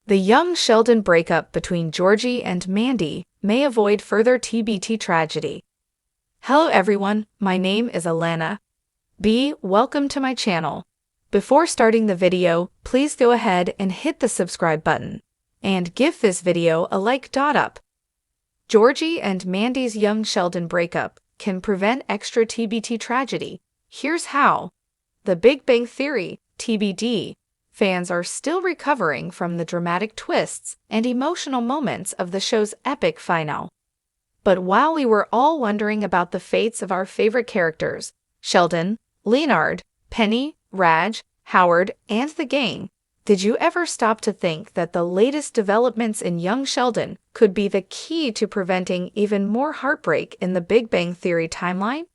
The young Sheldon breakup between Georgie and Mandy may avoid further TBT tragedy. Hello everyone, my name is Alana. Welcome to my channel. Before starting the video, please go ahead and hit the subscribe button. And give this video a like. Up. Georgie and Mandy's young Sheldon breakup can prevent extra TBT tragedy. Here's how. The Big Bang Theory, TBD. Fans are still recovering from the dramatic twists and emotional moments of the show's epic finale. But while we were all wondering about the fates of our favorite characters, Sheldon, Leonard, Penny, Raj, Howard, and the gang, did you ever stop to think that the latest developments in young Sheldon could be the key to preventing even more heartbreak in the Big Bang Theory timeline?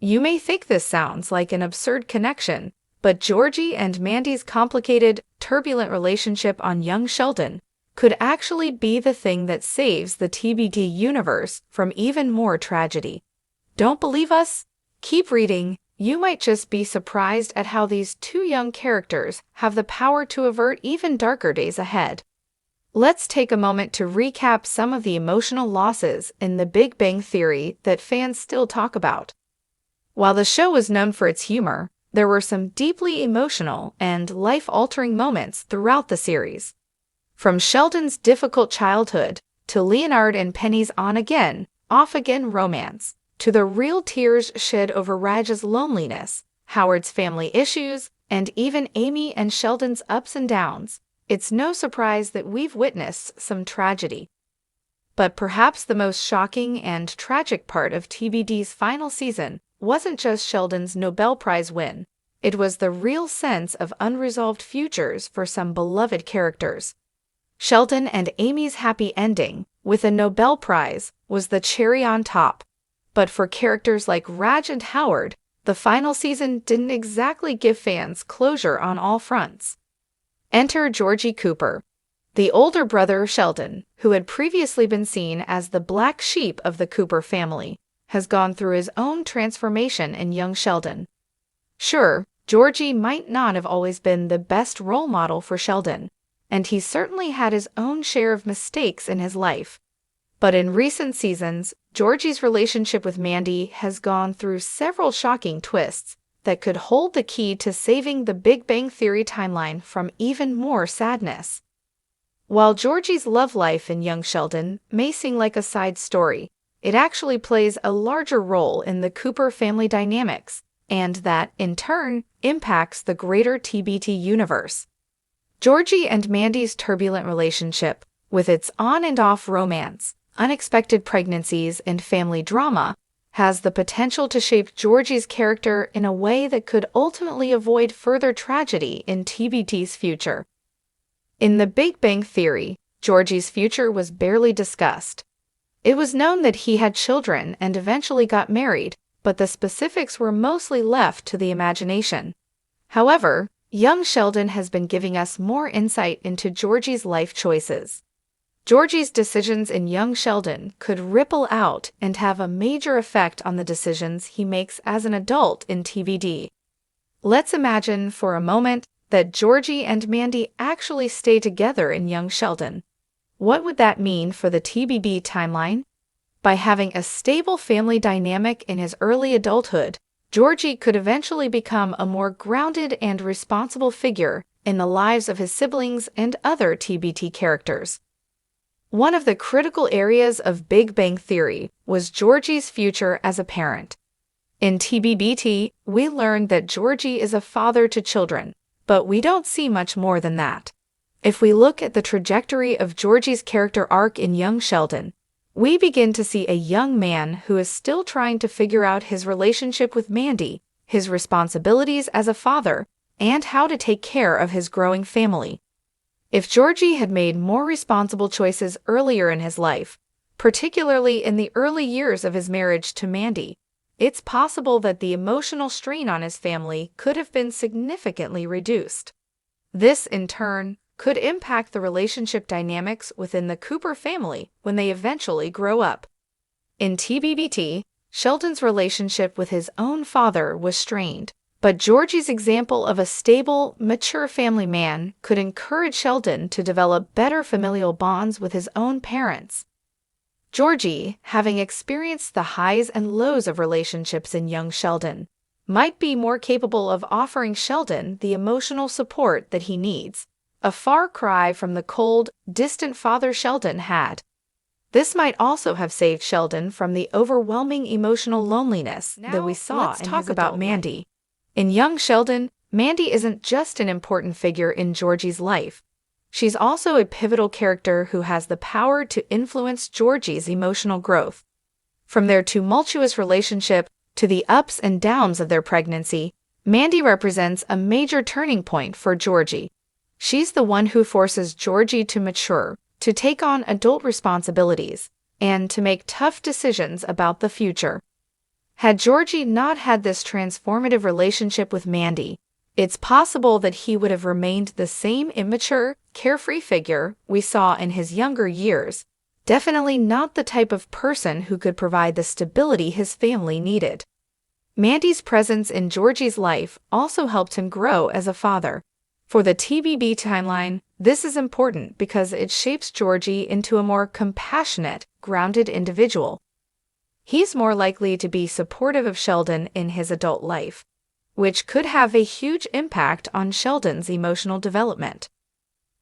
You may think this sounds like an absurd connection, but Georgie and Mandy's complicated, turbulent relationship on young Sheldon could actually be the thing that saves the TBD universe from even more tragedy. Don't believe us? Keep reading. You might just be surprised at how these two young characters have the power to avert even darker days ahead. Let's take a moment to recap some of the emotional losses in The Big Bang Theory that fans still talk about. While the show was known for its humor, there were some deeply emotional and life-altering moments throughout the series. From Sheldon's difficult childhood to Leonard and Penny's on-again, off-again romance, to the real tears shed over Raj's loneliness, Howard's family issues, and even Amy and Sheldon's ups and downs, it's no surprise that we've witnessed some tragedy. But perhaps the most shocking and tragic part of TBD's final season wasn't just Sheldon's Nobel Prize win. It was the real sense of unresolved futures for some beloved characters. Sheldon and Amy's happy ending, with a Nobel Prize, was the cherry on top. But for characters like Raj and Howard, the final season didn't exactly give fans closure on all fronts. Enter Georgie Cooper, the older brother of Sheldon, who had previously been seen as the black sheep of the Cooper family, has gone through his own transformation in young Sheldon. Sure, Georgie might not have always been the best role model for Sheldon, and he certainly had his own share of mistakes in his life. But in recent seasons, Georgie's relationship with Mandy has gone through several shocking twists that could hold the key to saving the Big Bang Theory timeline from even more sadness. While Georgie's love life in young Sheldon may seem like a side story, it actually plays a larger role in the Cooper family dynamics, and that, in turn, impacts the greater TBT universe. Georgie and Mandy's turbulent relationship, with its on and off romance, unexpected pregnancies, and family drama, has the potential to shape Georgie's character in a way that could ultimately avoid further tragedy in TBT's future. In The Big Bang Theory, Georgie's future was barely discussed. It was known that he had children and eventually got married, but the specifics were mostly left to the imagination. However, young Sheldon has been giving us more insight into Georgie's life choices. Georgie's decisions in young Sheldon could ripple out and have a major effect on the decisions he makes as an adult in TBD. Let's imagine for a moment that Georgie and Mandy actually stay together in young Sheldon. What would that mean for the TBD timeline? By having a stable family dynamic in his early adulthood, Georgie could eventually become a more grounded and responsible figure in the lives of his siblings and other TBT characters. One of the critical areas of Big Bang Theory was Georgie's future as a parent. In TBT, we learned that Georgie is a father to children, but we don't see much more than that. If we look at the trajectory of Georgie's character arc in young Sheldon, we begin to see a young man who is still trying to figure out his relationship with Mandy, his responsibilities as a father, and how to take care of his growing family. If Georgie had made more responsible choices earlier in his life, particularly in the early years of his marriage to Mandy, it's possible that the emotional strain on his family could have been significantly reduced. This, in turn, could impact the relationship dynamics within the Cooper family when they eventually grow up. In TBT, Sheldon's relationship with his own father was strained, But Georgie's example of a stable, mature family man could encourage Sheldon to develop better familial bonds with his own parents. Georgie, having experienced the highs and lows of relationships in young Sheldon, might be more capable of offering Sheldon the emotional support that he needs, a far cry from the cold, distant father Sheldon had. This might also have saved Sheldon from the overwhelming emotional loneliness that we saw in his adult Mandy. In young Sheldon, Mandy isn't just an important figure in Georgie's life. She's also a pivotal character who has the power to influence Georgie's emotional growth. From their tumultuous relationship to the ups and downs of their pregnancy, Mandy represents a major turning point for Georgie. She's the one who forces Georgie to mature, to take on adult responsibilities, and to make tough decisions about the future. Had Georgie not had this transformative relationship with Mandy, it's possible that he would have remained the same immature, carefree figure we saw in his younger years, definitely not the type of person who could provide the stability his family needed. Mandy's presence in Georgie's life also helped him grow as a father. For the TBB timeline, this is important because it shapes Georgie into a more compassionate, grounded individual. He's more likely to be supportive of Sheldon in his adult life, which could have a huge impact on Sheldon's emotional development.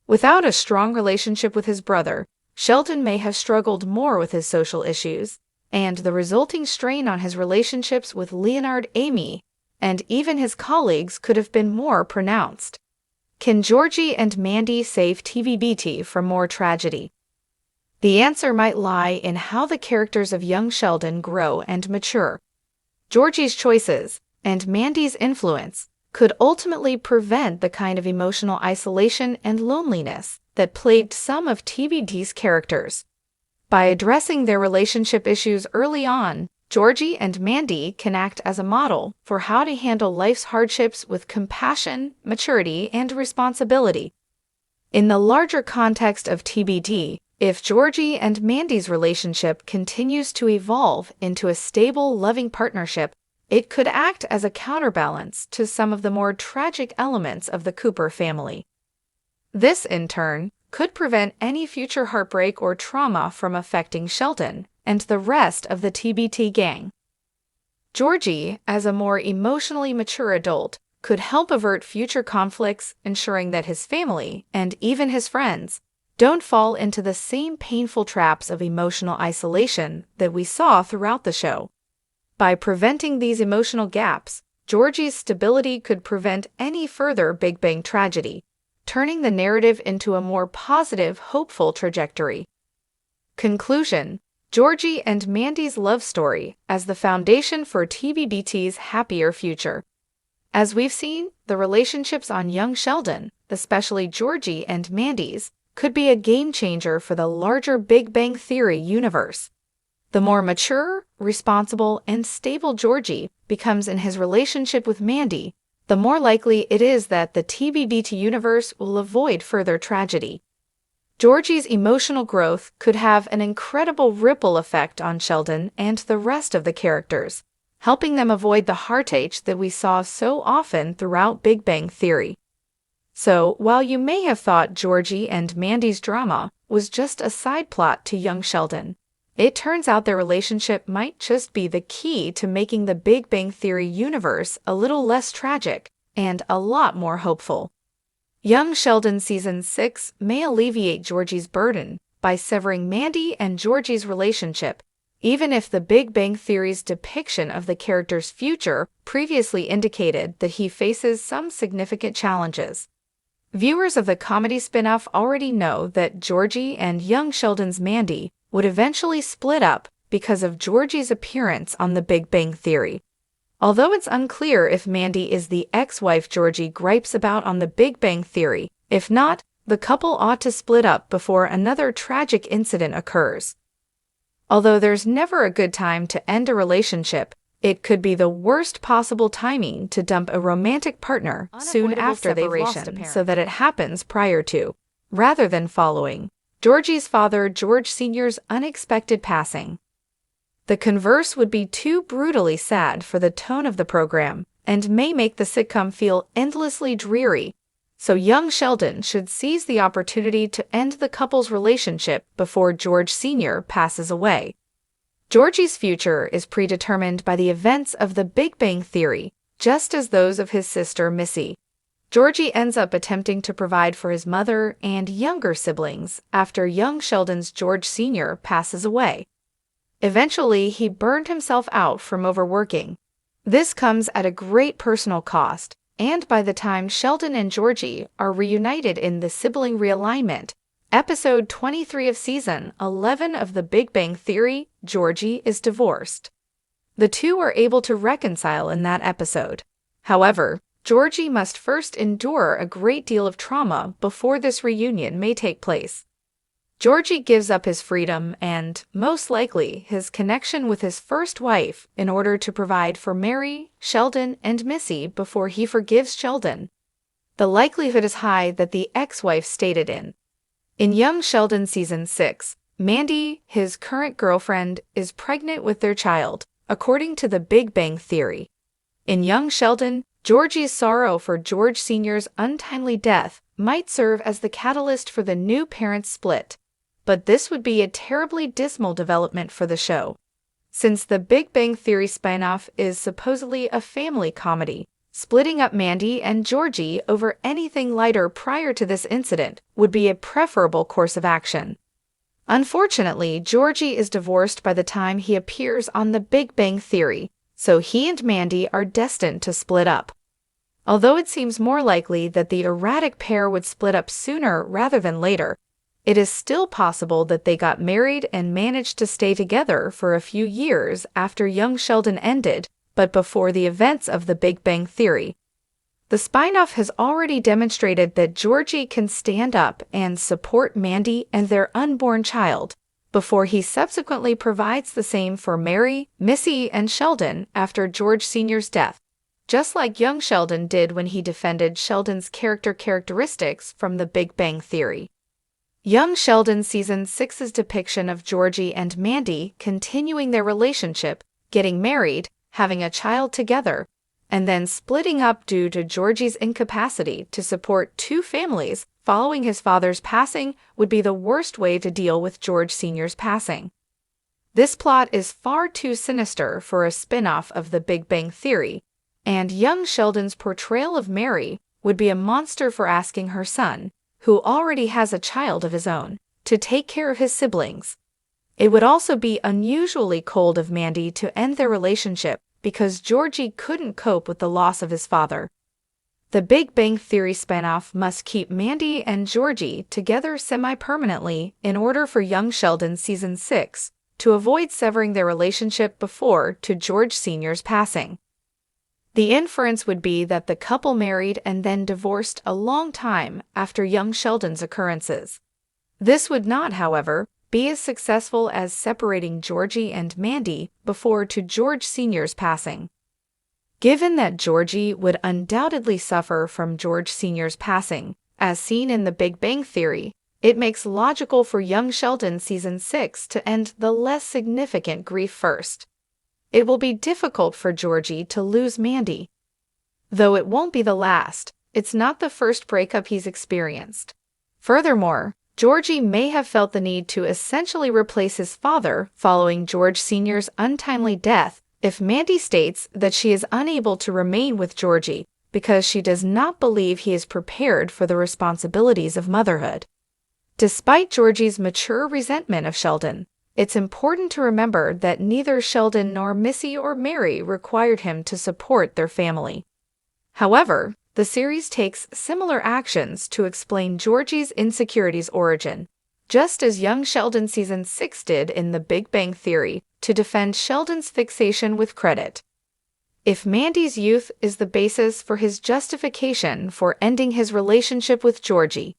Without a strong relationship with his brother, Sheldon may have struggled more with his social issues, and the resulting strain on his relationships with Leonard, Amy, and even his colleagues could have been more pronounced. Can Georgie and Mandy save TVBT from more tragedy? The answer might lie in how the characters of young Sheldon grow and mature. Georgie's choices and Mandy's influence could ultimately prevent the kind of emotional isolation and loneliness that plagued some of TVD's characters. By addressing their relationship issues early on, Georgie and Mandy can act as a model for how to handle life's hardships with compassion, maturity, and responsibility. In the larger context of TBD, if Georgie and Mandy's relationship continues to evolve into a stable, loving partnership, it could act as a counterbalance to some of the more tragic elements of the Cooper family. This, in turn, could prevent any future heartbreak or trauma from affecting Sheldon and the rest of the TBT gang. Georgie, as a more emotionally mature adult, could help avert future conflicts, ensuring that his family, and even his friends, don't fall into the same painful traps of emotional isolation that we saw throughout the show. By preventing these emotional gaps, Georgie's stability could prevent any further Big Bang tragedy, turning the narrative into a more positive, hopeful trajectory. Conclusion: Georgie and Mandy's love story as the foundation for TBBT's happier future. As we've seen, the relationships on young Sheldon, especially Georgie and Mandy's, could be a game changer for the larger Big Bang Theory universe. The more mature, responsible, and stable Georgie becomes in his relationship with Mandy, the more likely it is that the TBBT universe will avoid further tragedy. Georgie's emotional growth could have an incredible ripple effect on Sheldon and the rest of the characters, helping them avoid the heartache that we saw so often throughout Big Bang Theory. So, while you may have thought Georgie and Mandy's drama was just a side plot to young Sheldon, it turns out their relationship might just be the key to making the Big Bang Theory universe a little less tragic and a lot more hopeful. Young Sheldon Season 6 may alleviate Georgie's burden by severing Mandy and Georgie's relationship, even if the Big Bang Theory's depiction of the character's future previously indicated that he faces some significant challenges. Viewers of the comedy spin-off already know that Georgie and young Sheldon's Mandy would eventually split up because of Georgie's appearance on The Big Bang Theory. Although it's unclear if Mandy is the ex-wife Georgie gripes about on The Big Bang Theory, if not, the couple ought to split up before another tragic incident occurs. Although there's never a good time to end a relationship, it could be the worst possible timing to dump a romantic partner soon after separation so that it happens prior to, rather than following, Georgie's father George Sr.'s unexpected passing. The converse would be too brutally sad for the tone of the program, and may make the sitcom feel endlessly dreary. So young Sheldon should seize the opportunity to end the couple's relationship before George Sr. passes away. Georgie's future is predetermined by the events of The Big Bang Theory, just as those of his sister Missy. Georgie ends up attempting to provide for his mother and younger siblings after young Sheldon's George Sr. passes away. Eventually, he burned himself out from overworking. This comes at a great personal cost, and by the time Sheldon and Georgie are reunited in the sibling realignment, episode 23 of season 11 of The Big Bang Theory, Georgie is divorced. The two are able to reconcile in that episode. However, Georgie must first endure a great deal of trauma before this reunion may take place. Georgie gives up his freedom and, most likely, his connection with his first wife in order to provide for Mary, Sheldon, and Missy before he forgives Sheldon. The likelihood is high that the ex-wife stated in young Sheldon Season 6, Mandy, his current girlfriend, is pregnant with their child, according to The Big Bang Theory. In young Sheldon, Georgie's sorrow for George Sr.'s untimely death might serve as the catalyst for the new parents' split. But this would be a terribly dismal development for the show. Since the Big Bang Theory spinoff is supposedly a family comedy, splitting up Mandy and Georgie over anything lighter prior to this incident would be a preferable course of action. Unfortunately, Georgie is divorced by the time he appears on The Big Bang Theory, so he and Mandy are destined to split up. Although it seems more likely that the erratic pair would split up sooner rather than later, it is still possible that they got married and managed to stay together for a few years after young Sheldon ended, but before the events of The Big Bang Theory. The spinoff has already demonstrated that Georgie can stand up and support Mandy and their unborn child, before he subsequently provides the same for Mary, Missy, and Sheldon after George Sr.'s death, just like young Sheldon did when he defended Sheldon's characteristics from The Big Bang Theory. Young Sheldon Season 6's depiction of Georgie and Mandy continuing their relationship, getting married, having a child together, and then splitting up due to Georgie's incapacity to support two families following his father's passing would be the worst way to deal with George Sr.'s passing. This plot is far too sinister for a spin-off of The Big Bang Theory, and young Sheldon's portrayal of Mary would be a monster for asking her son, who already has a child of his own, to take care of his siblings. It would also be unusually cold of Mandy to end their relationship because Georgie couldn't cope with the loss of his father. The Big Bang Theory spinoff must keep Mandy and Georgie together semi-permanently in order for young Sheldon Season 6 to avoid severing their relationship before to George Sr.'s passing. The inference would be that the couple married and then divorced a long time after young Sheldon's occurrences. This would not, however, be as successful as separating Georgie and Mandy before to George Sr.'s passing. Given that Georgie would undoubtedly suffer from George Sr.'s passing, as seen in The Big Bang Theory, it makes logical for young Sheldon Season 6 to end the less significant grief first. It will be difficult for Georgie to lose Mandy. Though it won't be the last, it's not the first breakup he's experienced. Furthermore, Georgie may have felt the need to essentially replace his father following George Sr.'s untimely death if Mandy states that she is unable to remain with Georgie because she does not believe he is prepared for the responsibilities of motherhood. Despite Georgie's mature resentment of Sheldon, it's important to remember that neither Sheldon nor Missy or Mary required him to support their family. However, the series takes similar actions to explain Georgie's insecurities' origin, just as young Sheldon Season 6 did in The Big Bang Theory to defend Sheldon's fixation with credit. If Mandy's youth is the basis for his justification for ending his relationship with Georgie,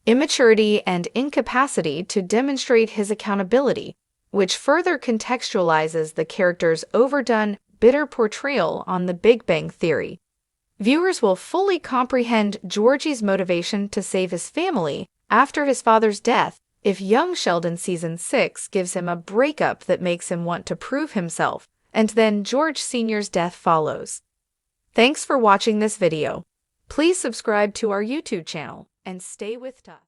immaturity and incapacity to demonstrate his accountability, which further contextualizes the character's overdone, bitter portrayal on The Big Bang Theory. Viewers will fully comprehend Georgie's motivation to save his family after his father's death if young Sheldon Season 6 gives him a breakup that makes him want to prove himself, and then George Sr.'s death follows. Thanks for watching this video. Please subscribe to our YouTube channel and stay with us.